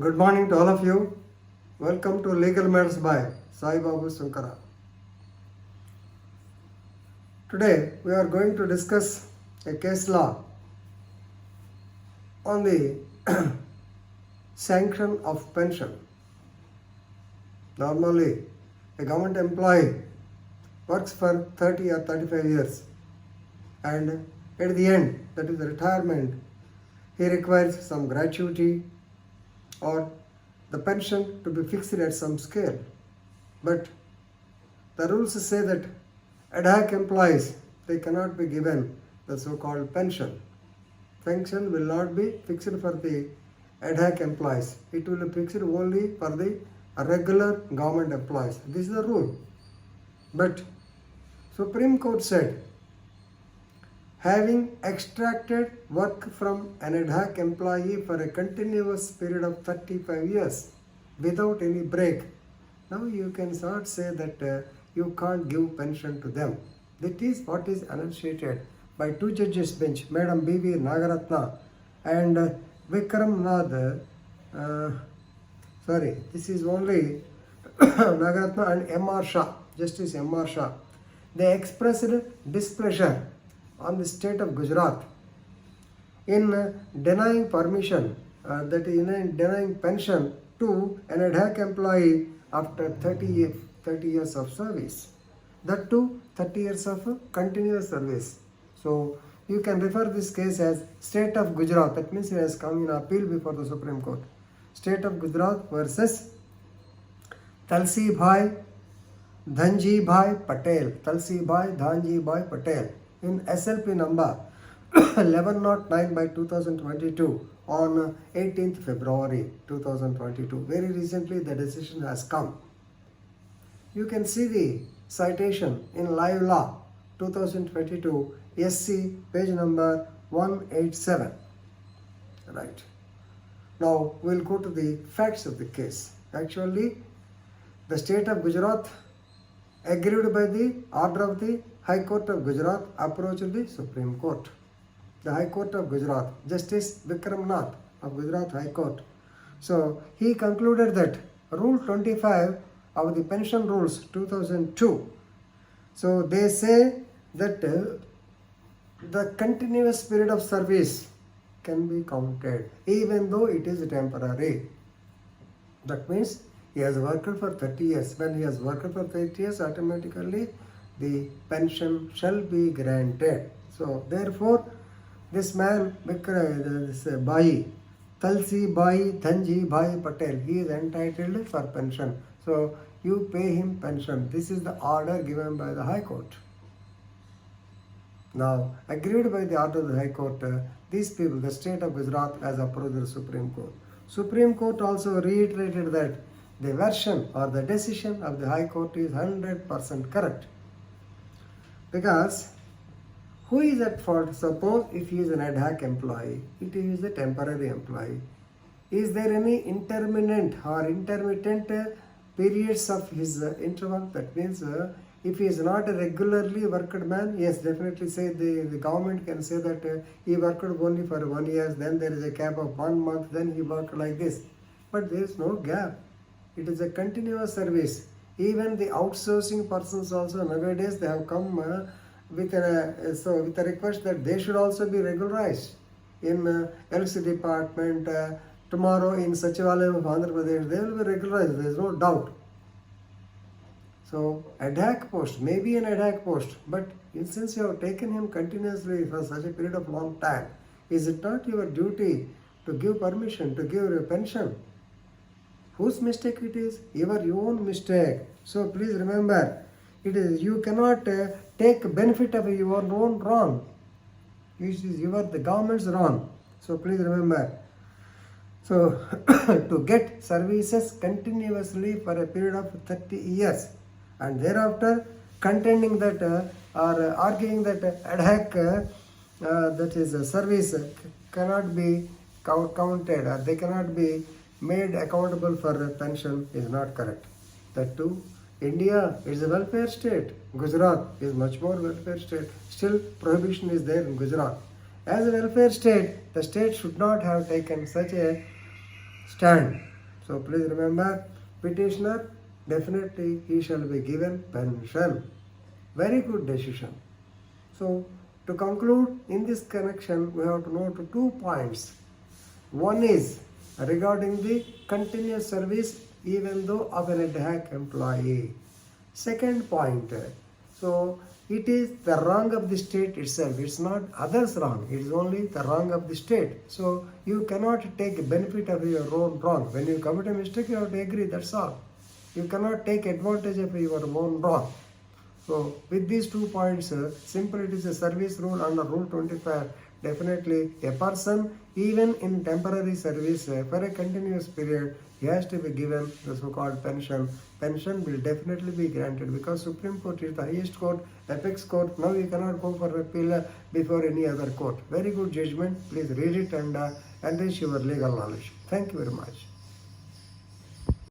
Good morning to all of you. Welcome to Legal Matters by Sai Babu Sunkara. Today we are going to discuss a case law on the sanction of pension. Normally, a government employee works for 30 or 35 years, and at the end, that is the retirement, he requires some gratuity or the pension to be fixed at some scale. But the rules say that ad hoc employees, they cannot be given the so-called pension. Pension will not be fixed for the ad hoc employees. It will be fixed only for the regular government employees. This is the rule. But Supreme Court said, having extracted work from an ad hoc employee for a continuous period of 35 years without any break, now you can not say that you can't give pension to them. That is what is enunciated by two judges bench, Madam B.V. Nagaratna and Vikram Nath. This is only Nagaratna and M.R. Shah, Justice M.R. Shah. They expressed displeasure on the state of Gujarat in denying permission, that is in denying pension to an ad hoc employee after 30 years of service. That too 30 years of continuous service. So you can refer this case as State of Gujarat. That means it has come in appeal before the Supreme Court. State of Gujarat versus Daljibhai Patel. Daljibhai Patel. In SLP number 1109 by 2022 on 18th February 2022. Very recently the decision has come. You can see the citation in Live Law 2022 SC page number 187. Right. Now we'll go to the facts of the case. Actually, the state of Gujarat, agreed by the order of the High Court of Gujarat, approached the Supreme Court. The High Court of Gujarat, Justice Vikram Nath of Gujarat High Court. So he concluded that Rule 25 of the Pension Rules 2002. So they say that the continuous period of service can be counted even though it is temporary. That means he has worked for 30 years. When he has worked for 30 years, automatically the pension shall be granted. So therefore, this man, Daljibhai Patel, he is entitled for pension. So you pay him pension. This is the order given by the High Court. Now, agreed by the order of the High Court, these people, the state of Gujarat, has approached the Supreme Court. Supreme Court also reiterated that the version or the decision of the High Court is 100% correct. Because who is at fault? Suppose if he is an ad hoc employee, it is a temporary employee. Is there any intermittent periods of his interval? That means if he is not a regularly worked man, yes, definitely say the government can say that he worked only for 1 year, then there is a gap of 1 month, then he worked like this. But there is no gap. It is a continuous service. Even the outsourcing persons also nowadays they have come with a request that they should also be regularized in LC department. Tomorrow in Sachivalayam of Andhra Pradesh they will be regularized. There is no doubt. So ad hoc post, maybe an ad hoc post, but since you have taken him continuously for such a period of long time, is it not your duty to give permission, to give a pension? Whose mistake it is? Your own mistake. So please remember, it is you cannot take benefit of your own wrong. It is the government's wrong. So please remember. So to get services continuously for a period of 30 years and thereafter contending that or arguing that ad hoc that is a service cannot be counted or they cannot be made accountable for pension is not correct. That too, India is a welfare state. Gujarat is much more welfare state. Still prohibition is there in Gujarat. As a welfare state, the state should not have taken such a stand So please remember, petitioner, definitely he shall be given pension. Very good decision. So to conclude, in this connection, we have to note 2 points. One is regarding the continuous service even though of an ad hoc employee. Second point, so it is the wrong of the state itself. It's not others wrong. It is only the wrong of the state. So you cannot take benefit of your own wrong. When you commit a mistake, you have to agree. That's all. You cannot take advantage of your own wrong. So with these 2 points, simple it is a service rule under Rule 25. Definitely a person even in temporary service for a continuous period, he has to be given the so-called pension. Pension will definitely be granted because Supreme Court is the highest court, apex court. Now you cannot go for appeal before any other court. Very good judgment. Please read it and enrich your legal knowledge. Thank you very much.